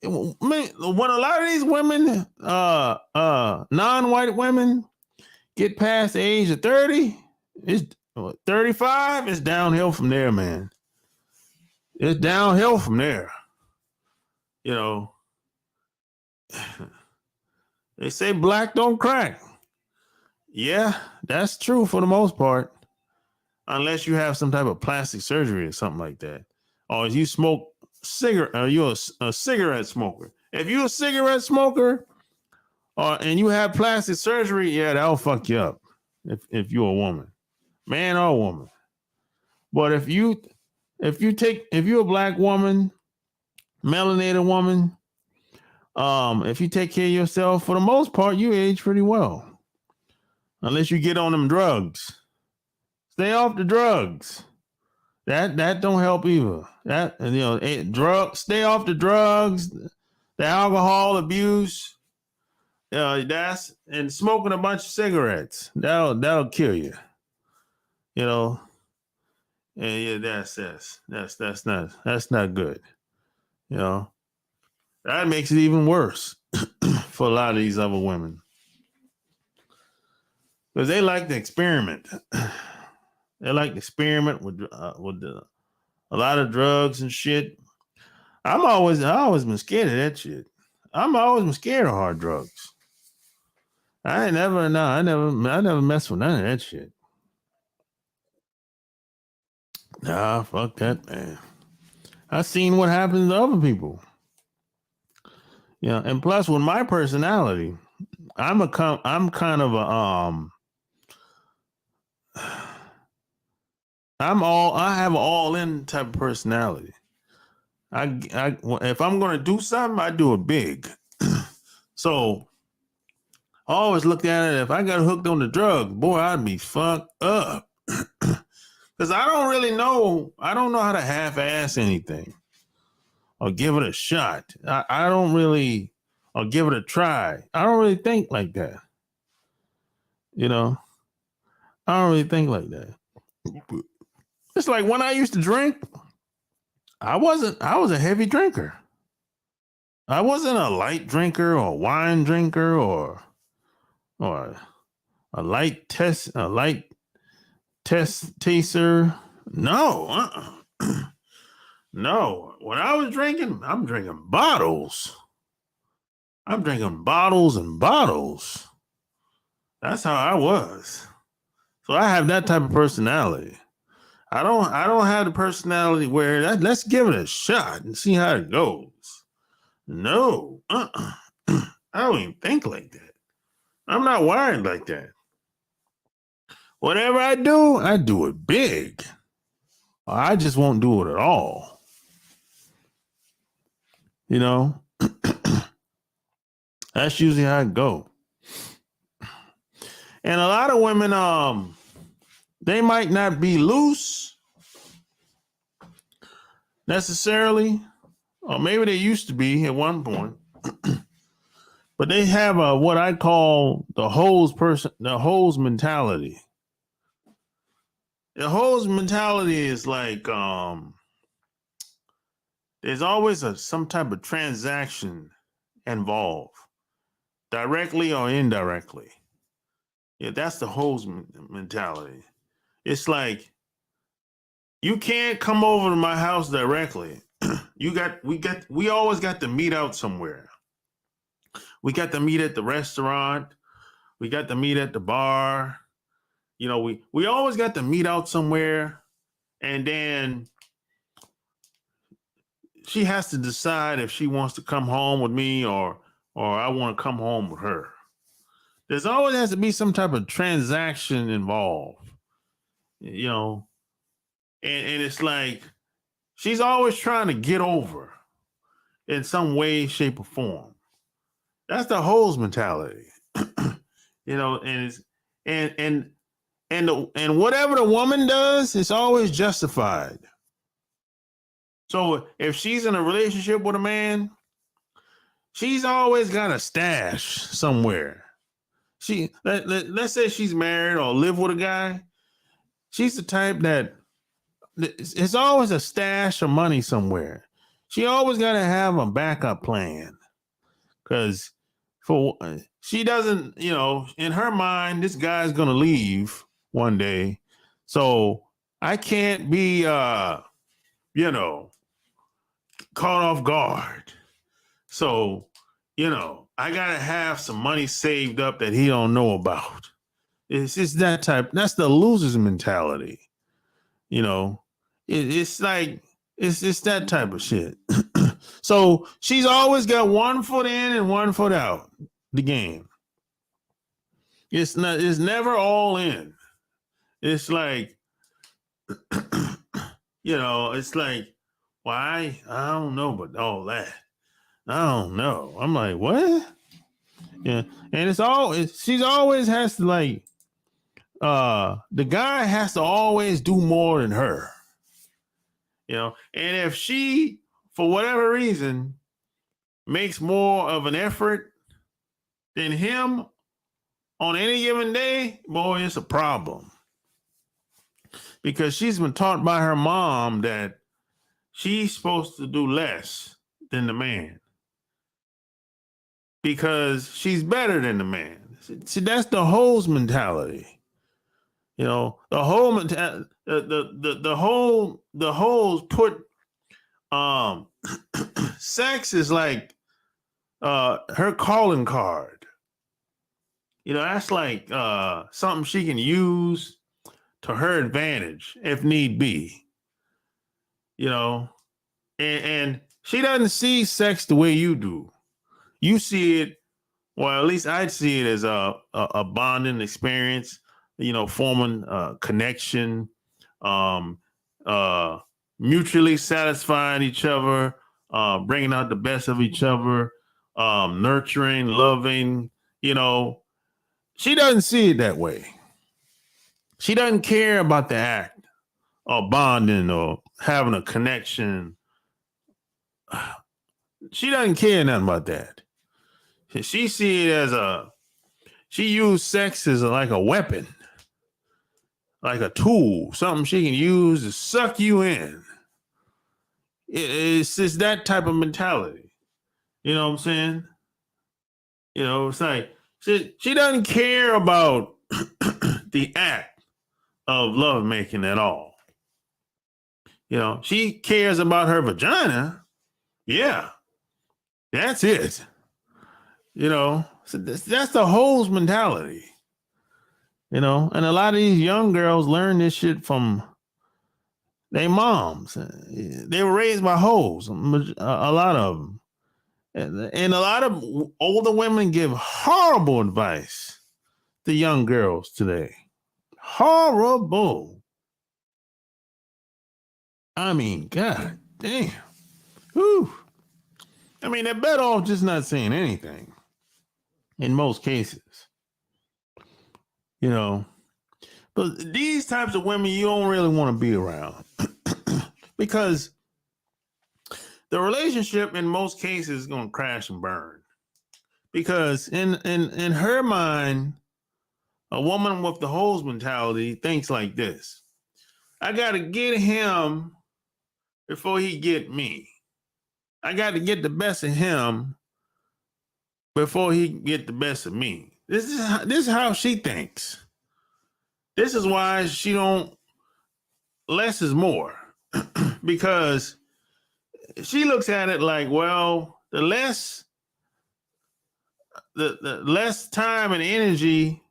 When a lot of these women, non-white women, get past the age of 30, it's 35, it's downhill from there, man. It's downhill from there. You know, they say black don't crack. Yeah, that's true for the most part. Unless you have some type of plastic surgery or something like that. Or if you smoke cigarette, or you're a cigarette smoker. If you're a cigarette smoker and you have plastic surgery, yeah, that'll fuck you up. If you're a woman, man or woman. But if you're a black woman, melanated woman, if you take care of yourself, for the most part, you age pretty well. Unless you get on them drugs. Stay off the drugs. That don't help either. Stay off the drugs, the alcohol abuse, and smoking a bunch of cigarettes. That'll kill you. You know. And yeah, that's not good. You know. That makes it even worse for a lot of these other women. Because they like to experiment. They like to experiment with a lot of drugs and shit. I always been scared of that shit. I'm always been scared of hard drugs. I never mess with none of that shit. Nah, fuck that, man. I seen what happens to other people. Yeah, and plus with my personality, I'm kind of a I have an all-in type of personality. If I'm gonna do something, I do it big. So I always looked at it. If I got hooked on the drugs, boy, I'd be fucked up. Because I don't really know. I don't know how to half-ass anything or give it a shot. I don't really, or give it a try. I don't really think like that. You know, I don't really think like that. It's like when I used to drink, I was a heavy drinker. I wasn't a light drinker or wine drinker or a light test taster. No, no. When I was drinking, I'm drinking bottles. I'm drinking bottles and bottles. That's how I was. So I have that type of personality. I don't have the personality where let's give it a shot and see how it goes. No. I don't even think like that. I'm not wired like that. Whatever I do it big. Or I just won't do it at all. You know? That's usually how it go. And a lot of women, they might not be loose necessarily, or maybe they used to be at one point, but they have what I call the Hoez mentality. The Hoez mentality is like there's always some type of transaction involved, directly or indirectly. Yeah, that's the Hoez mentality. It's like you can't come over to my house directly. We always got to meet out somewhere. We got to meet at the restaurant. We got to meet at the bar. You know, we always got to meet out somewhere, and then she has to decide if she wants to come home with me or I want to come home with her. There's always has to be some type of transaction involved, you know, and it's like she's always trying to get over in some way, shape, or form. That's the Hoez mentality, you know, and it's and whatever the woman does, it's always justified. So if she's in a relationship with a man, she's always got a stash somewhere. Let's say she's married or live with a guy. She's the type that it's always a stash of money somewhere. She always got to have a backup plan because she doesn't, you know, in her mind, this guy's gonna leave one day, so I can't be, you know, caught off guard. So, you know, I gotta have some money saved up that he don't know about. It's just that type. That's the loser's mentality. You know, it's like it's that type of shit. So she's always got one foot in and one foot out the game. It's never all in. It's like, you know, it's like, why? I don't know, but all that. I don't know. I'm like, what? Yeah. And she's always has to like, the guy has to always do more than her. You know, and if she, for whatever reason, makes more of an effort than him on any given day, boy, it's a problem. Because she's been taught by her mom that she's supposed to do less than the man. Because she's better than the man. See, that's the Hoez mentality. You know, the whole the Hoez put sex is like her calling card. You know, that's like something she can use to her advantage if need be. You know, and she doesn't see sex the way you do. You see it, well, at least I'd see it as a bonding experience. You know, forming a connection, mutually satisfying each other, bringing out the best of each other, nurturing, loving. You know, she doesn't see it that way. She doesn't care about the act or bonding or having a connection. She doesn't care nothing about that. She see it as she used sex as like a weapon, like a tool, something she can use to suck you in. It's just that type of mentality. You know what I'm saying? You know, it's like she doesn't care about the act of lovemaking at all. You know, she cares about her vagina. Yeah, that's it. You know, so that's the Hoez mentality. You know, and a lot of these young girls learn this shit from their moms. They were raised by Hoez, a lot of them. And a lot of older women give horrible advice to young girls today. Horrible. I mean, God damn. Whew. I mean, they're better off just not saying anything in most cases. You know, but these types of women you don't really want to be around because the relationship in most cases is going to crash and burn. Because in her mind, a woman with the Hoez mentality thinks like this: I got to get him before he get me. I got to get the best of him before he get the best of me. This is how she thinks. This is why she don't. Less is more, because she looks at it like, well, the less time and energy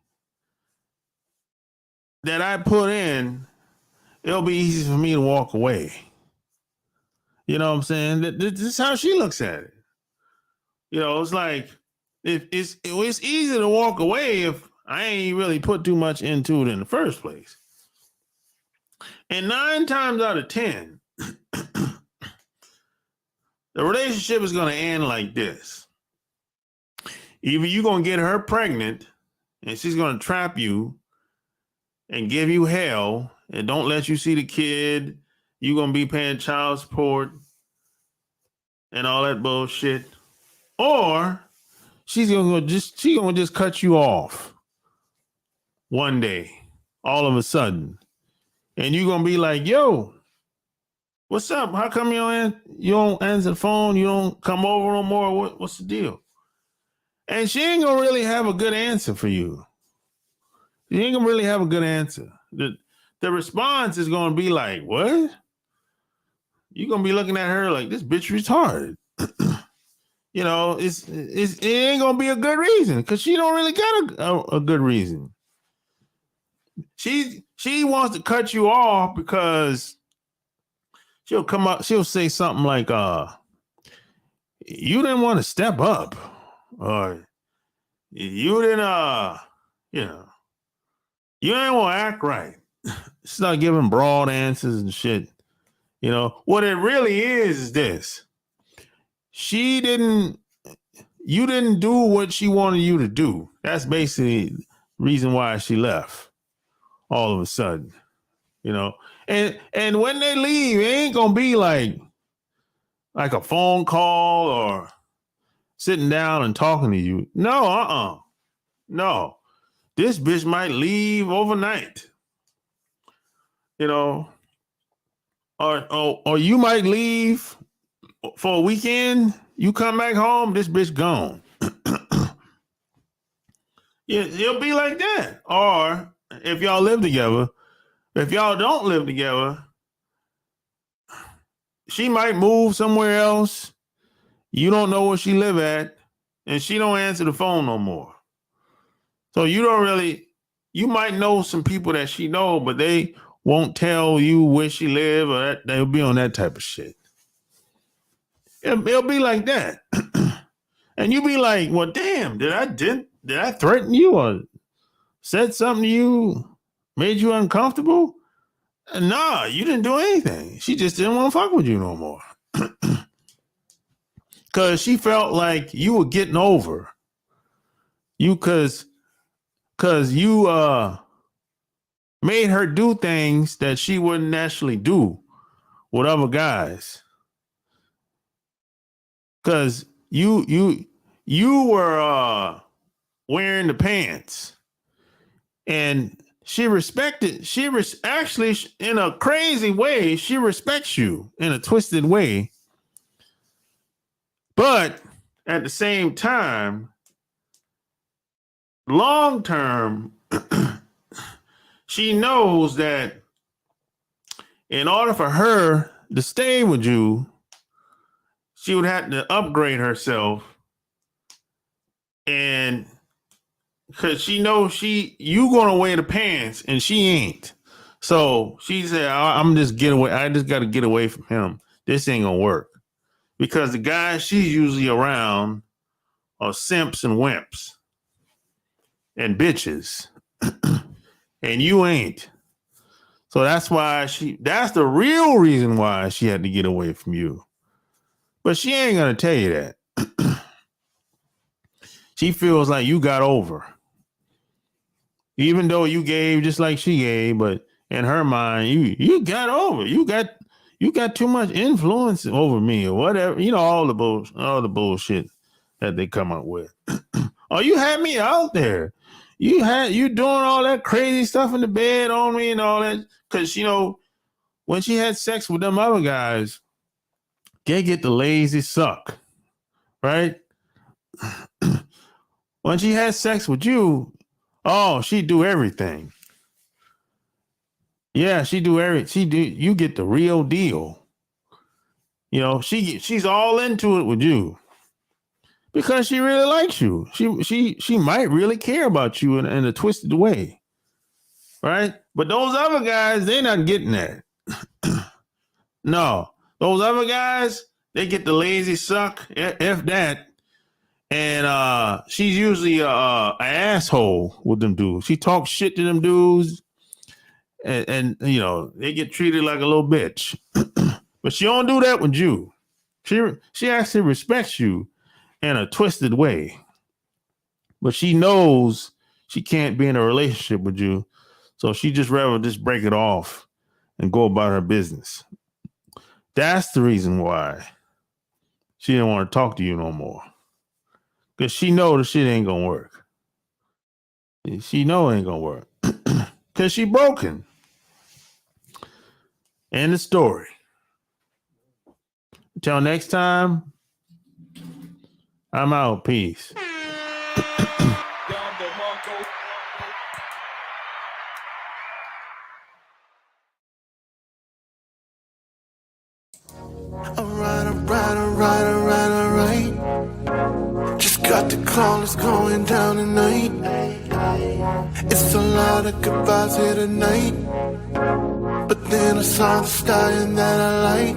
that I put in, it'll be easy for me to walk away. You know what I'm saying? This is how she looks at it. You know, it's like if it's easy to walk away if I ain't really put too much into it in the first place. And 9 times out of 10, the relationship is going to end like this. Either you're going to get her pregnant and she's going to trap you and give you hell and don't let you see the kid. You're going to be paying child support and all that bullshit. Or she's going to just cut you off one day, all of a sudden. And you're going to be like, yo, what's up? How come you don't answer the phone? You don't come over no more? What's the deal? And she ain't going to really have a good answer for you. She ain't going to really have a good answer. The response is going to be like, what? You're going to be looking at her like, this bitch retarded. You know, it ain't going to be a good reason because she don't really got a good reason. She wants to cut you off because she'll say something like, you didn't want to step up, or you didn't, you didn't want to act right. Start giving broad answers and shit. You know, what it really is this. You didn't do what she wanted you to do. That's basically the reason why she left all of a sudden, you know. And when they leave, it ain't gonna be like a phone call or sitting down and talking to you. No, no. This bitch might leave overnight, you know, or you might leave for a weekend. You come back home, this bitch gone. Yeah, it'll be like that. Or if y'all live together, if y'all don't live together, she might move somewhere else. You don't know where she live at, and she don't answer the phone no more. So you might know some people that she know, but they won't tell you where she live, or they'll be on that type of shit. It'll be like that. And you be like, well, damn, did I threaten you or said something to you, made you uncomfortable? Nah, you didn't do anything. She just didn't want to fuck with you no more. Cause she felt like you were getting over you, cause you made her do things that she wouldn't naturally do with other guys. Cause you were wearing the pants, and actually, in a crazy way, she respects you in a twisted way. But at the same time, long term, she knows that in order for her to stay with you, she would have to upgrade herself. And because she knows you gonna wear the pants and she ain't. So she said, I just got to get away from him. This ain't gonna work. Because the guys she's usually around are simps and wimps and bitches. And you ain't. So that's the real reason why she had to get away from you. But she ain't gonna tell you that. She feels like you got over. Even though you gave just like she gave, but in her mind, you got over. You got too much influence over me or whatever. You know, all the bullshit that they come up with. Oh, you had me out there. You doing all that crazy stuff in the bed on me and all that. Because, you know, when she had sex with them other guys, they get the lazy suck, right? When she had sex with you, oh, she do everything. Yeah, you get the real deal. You know, she's all into it with you because she really likes you. She might really care about you in a twisted way, right? But those other guys, they're not getting that. No, those other guys, they get the lazy suck, if that. And she's usually an asshole with them dudes. She talks shit to them dudes, and you know, they get treated like a little bitch. But she don't do that with you. She actually respects you in a twisted way. But she knows she can't be in a relationship with you, so she just rather just break it off and go about her business. That's the reason why she didn't want to talk to you no more. Because she know the shit ain't gonna work. She know it ain't gonna work. Because she broken. End of story. Until next time, I'm out. Peace. Alright. Just got the call, it's going down tonight. It's a lot of goodbyes here tonight. But then I saw the stallion that I like.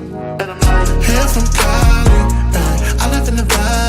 Here from Cali, I live in the valley.